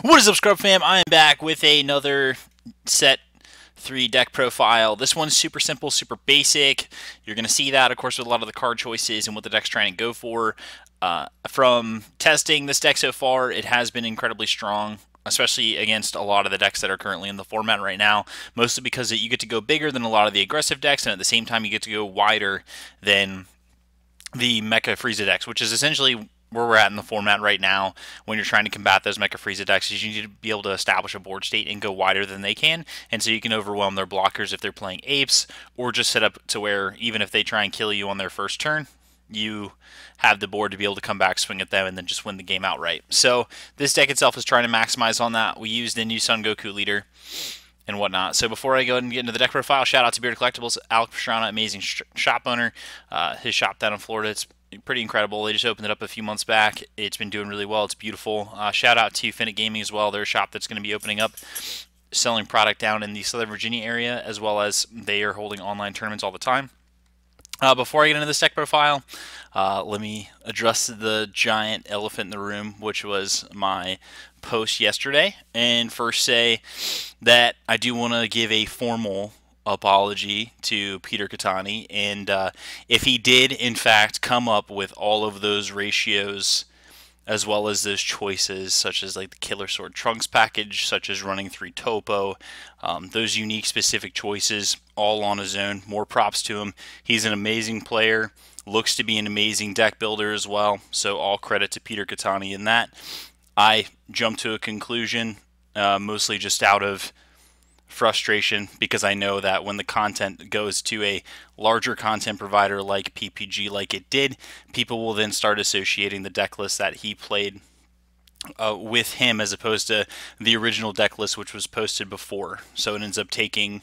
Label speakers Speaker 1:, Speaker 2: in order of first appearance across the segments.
Speaker 1: What is up, Scrub fam? I am back with another set 3 deck profile. This one's super simple, super basic. You're going to see that, of course, with a lot of the card choices and what the deck's trying to go for. From testing this deck so far, it has been incredibly strong, especially against a lot of the decks that are currently in the format right now, mostly because you get to go bigger than a lot of the aggressive decks, and at the same time you get to go wider than the Mecha Frieza decks, which is essentially where we're at in the format right now when you're trying to combat those Mecha Frieza decks. Is you need to be able to establish a board state and go wider than they can, and so you can overwhelm their blockers if they're playing apes, or just set up to where even if they try and kill you on their first turn, you have the board to be able to come back, swing at them, and then just win the game outright. So this deck itself is trying to maximize on that. We used the new Son Goku leader and whatnot. So before I go ahead and get into the deck profile, shout out to pURe Collectibles, Alec Pastrana, amazing shop owner. His shop down in Florida, it's pretty incredible. They just opened it up a few months back. It's been doing really well. It's beautiful. Shout out to Finnick Gaming as well. They're a shop that's going to be opening up, selling product down in the Southern Virginia area, as well as they are holding online tournaments all the time. Before I get into this deck profile, let me address the giant elephant in the room, which was my post yesterday, and first say that I do want to give a formal apology to Peter Katani, and if he did in fact come up with all of those ratios as well as those choices, such as like the Killer Sword Trunks package, such as running 3 Topo, those unique specific choices all on his own. More props to him. He's an amazing player, looks to be an amazing deck builder as well, so all credit to Peter Katani in that. I jumped to a conclusion, mostly just out of frustration, because I know that when the content goes to a larger content provider like PPG, like it did, people will then start associating the deck list that he played with him as opposed to the original deck list which was posted before. So it ends up taking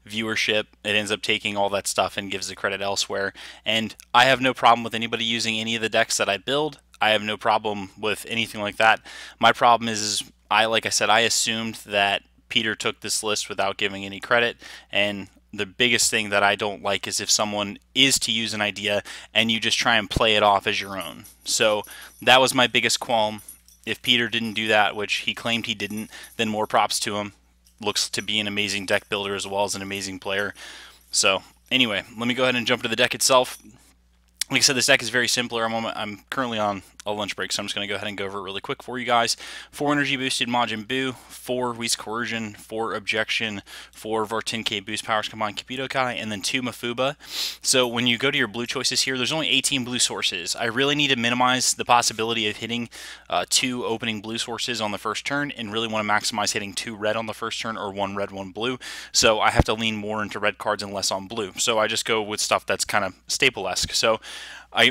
Speaker 1: viewership, it ends up taking all that stuff and gives the credit elsewhere. And I have no problem with anybody using any of the decks that I build. I have no problem with anything like that. My problem is like I said, I assumed that Peter took this list without giving any credit, and the biggest thing that I don't like is if someone is to use an idea and you just try and play it off as your own. So that was my biggest qualm. If Peter didn't do that, which he claimed he didn't, then more props to him. Looks to be an amazing deck builder as well as an amazing player. So anyway, let me go ahead and jump to the deck itself. Like I said, this deck is very simple. I'm currently on a lunch break, so I'm just going to go ahead and go over it really quick for you guys. 4 Energy Boosted Majin Buu, 4 Whis Coercion, 4 Objection, 4 Vartinke Boost Powers Combined Kibido-Kai, and then 2 Mafuba. So when you go to your blue choices here, there's only 18 blue sources. I really need to minimize the possibility of hitting 2 opening blue sources on the first turn, and really want to maximize hitting 2 red on the first turn, or 1 red, 1 blue. So I have to lean more into red cards and less on blue. So I just go with stuff that's kind of staple-esque. So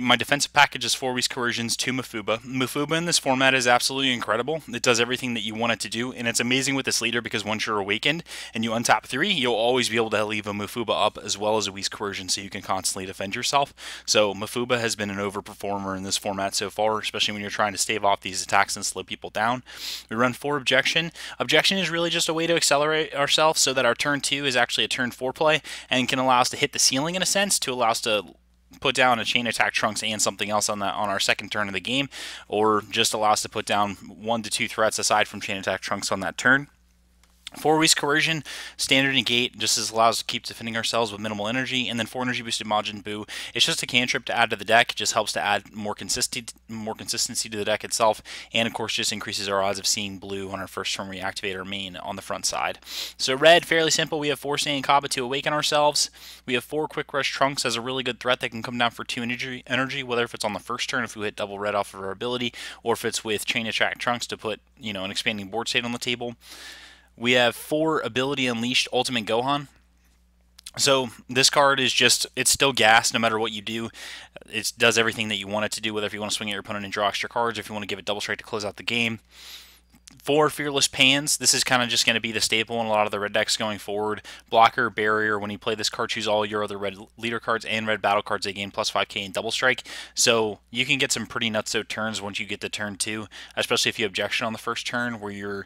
Speaker 1: my defensive package is 4 Whis Coercions, 2 Mafuba. Mafuba in this format is absolutely incredible. It does everything that you want it to do, and it's amazing with this leader because once you're awakened and you untap 3, you'll always be able to leave a Mafuba up as well as a Whis Coercion, so you can constantly defend yourself. So Mafuba has been an overperformer in this format so far, especially when you're trying to stave off these attacks and slow people down. We run 4 Objection. Objection is really just a way to accelerate ourselves so that our turn 2 is actually a turn 4 play and can allow us to hit the ceiling in a sense, to allow us to put down a Chain Attack Trunks and something else on our second turn of the game, or just allow us to put down 1 to 2 threats aside from Chain Attack Trunks on that turn. 4 Whis Coercion, standard negate, just allows us to keep defending ourselves with minimal energy, and then 4 Energy Boosted Majin Buu. It's just a cantrip to add to the deck. It just helps to add more consistency to the deck itself, and of course just increases our odds of seeing blue on our first turn we activate our main on the front side. So red, fairly simple. We have 4 Saiyan Kaba to awaken ourselves. We have 4 Quick Rush Trunks as a really good threat that can come down for 2 energy, whether if it's on the first turn if we hit double red off of our ability, or if it's with Chain Attack Trunks to put, you know, an expanding board state on the table. We have 4 Ability Unleashed Ultimate Gohan. So this card is just, it's still gas no matter what you do. It does everything that you want it to do, whether if you want to swing at your opponent and draw extra cards, or if you want to give it double strike to close out the game. 4 Fearless Pans. This is kind of just going to be the staple in a lot of the red decks going forward. Blocker, Barrier. When you play this card, choose all your other red leader cards and red battle cards. They gain plus 5k in double strike. So you can get some pretty nutso turns once you get to turn 2, especially if you objection on the first turn where you're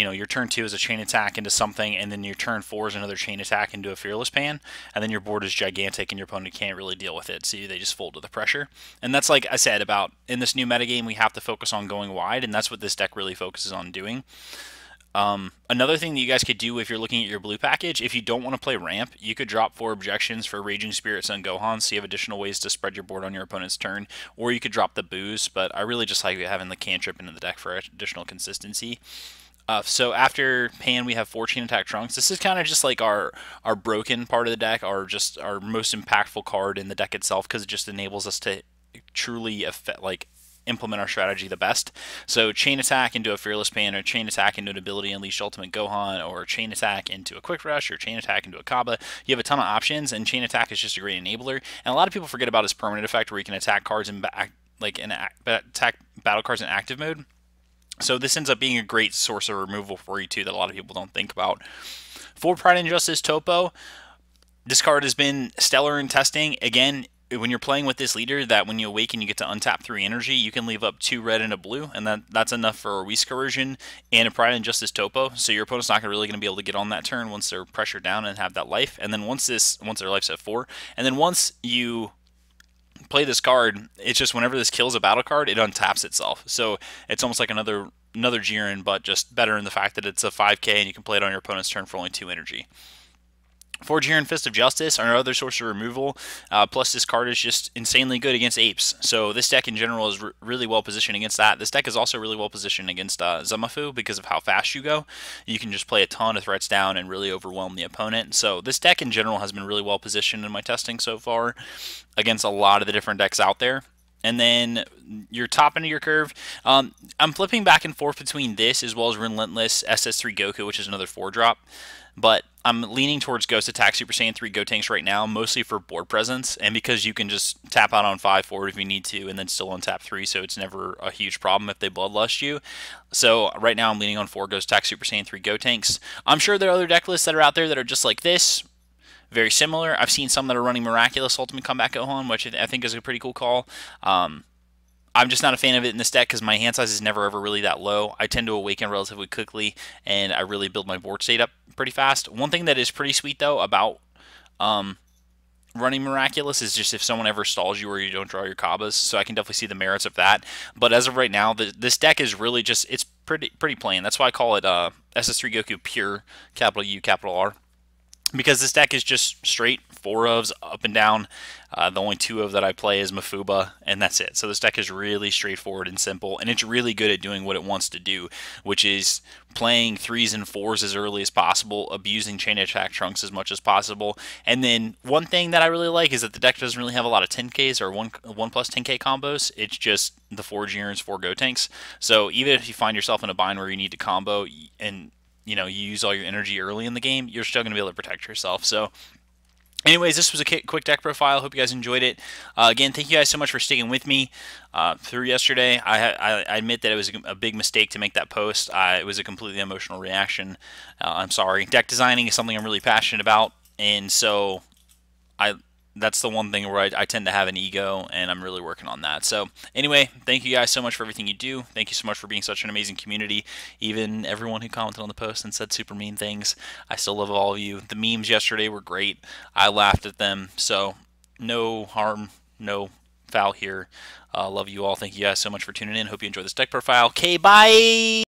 Speaker 1: your turn 2 is a chain attack into something, and then your turn 4 is another chain attack into a Fearless Pan, and then your board is gigantic and your opponent can't really deal with it, so they just fold to the pressure. And that's, like I said, about in this new metagame, we have to focus on going wide, and that's what this deck really focuses on doing. Another thing that you guys could do if you're looking at your blue package, if you don't want to play ramp, you could drop 4 objections for Raging Spirits and Gohan, so you have additional ways to spread your board on your opponent's turn, or you could drop the booze, but I really just like having the cantrip into the deck for additional consistency. So after Pan, we have 4 Chain Attack Trunks. This is kind of just like our broken part of the deck, just our most impactful card in the deck itself, because it just enables us to truly implement our strategy the best. So chain attack into a Fearless Pan, or chain attack into an ability Unleashed Ultimate Gohan, or chain attack into a Quick Rush, or chain attack into a Kaba. You have a ton of options, and chain attack is just a great enabler. And a lot of people forget about his permanent effect, where you can attack cards and attack battle cards in active mode. So this ends up being a great source of removal for you too, that a lot of people don't think about. For Pride and Justice Topo, this card has been stellar in testing. Again, when you're playing with this leader, that when you awaken, you get to untap 3 energy, you can leave up 2 red and a blue, and that's enough for a Whis Coercion and a Pride and Justice Topo. So your opponent's not really going to be able to get on that turn once they're pressured down and have that life. And then once their life's at 4, and then once you play this card, it's just whenever this kills a battle card, it untaps itself. So it's almost like another Jiren, but just better in the fact that it's a 5k and you can play it on your opponent's turn for only 2 energy. For Jiren Fist of Justice, our other source of removal, plus this card is just insanely good against apes. So this deck in general is really well positioned against that. This deck is also really well positioned against Zamafu because of how fast you go. You can just play a ton of threats down and really overwhelm the opponent. So this deck in general has been really well positioned in my testing so far against a lot of the different decks out there. And then your top end of your curve, I'm flipping back and forth between this as well as Relentless SS3 Goku, which is another 4-drop. But I'm leaning towards Ghost Attack Super Saiyan 3 Gotenks right now, mostly for board presence, and because you can just tap out on 5 forward if you need to, and then still untap 3, so it's never a huge problem if they Bloodlust you. So right now I'm leaning on 4 Ghost Attack Super Saiyan 3 Gotenks. I'm sure there are other deck lists that are out there that are just like this, very similar. I've seen some that are running Miraculous Ultimate Comeback Gohan, which I think is a pretty cool call. I'm just not a fan of it in this deck because my hand size is never ever really that low. I tend to awaken relatively quickly, and I really build my board state up pretty fast. One thing that is pretty sweet, though, about running Miraculous is just if someone ever stalls you or you don't draw your Kabas, so I can definitely see the merits of that. But as of right now, this deck is really just, it's pretty plain. That's why I call it SS3 Goku pure, capital U, capital R. Because this deck is just straight 4 ofs up and down. The only 2 of that I play is Mafuba, and that's it. So this deck is really straightforward and simple, and it's really good at doing what it wants to do, which is playing 3s and 4s as early as possible, abusing Chain Attack Trunks as much as possible. And then one thing that I really like is that the deck doesn't really have a lot of 10Ks or 1 plus 10K combos. It's just the 4 Jirens, 4 Gotenks. So even if you find yourself in a bind where you need to combo and you use all your energy early in the game, you're still going to be able to protect yourself. So anyways, this was a quick deck profile. Hope you guys enjoyed it. Again, thank you guys so much for sticking with me through yesterday. I admit that it was a big mistake to make that post. It was a completely emotional reaction. I'm sorry. Deck designing is something I'm really passionate about, and so that's the one thing where I tend to have an ego, and I'm really working on that. So anyway, thank you guys so much for everything you do. Thank you so much for being such an amazing community. Even everyone who commented on the post and said super mean things, I still love all of you. The memes yesterday were great. I laughed at them, so no harm, no foul here. Love you all. Thank you guys so much for tuning in. Hope you enjoyed this deck profile. Okay, bye!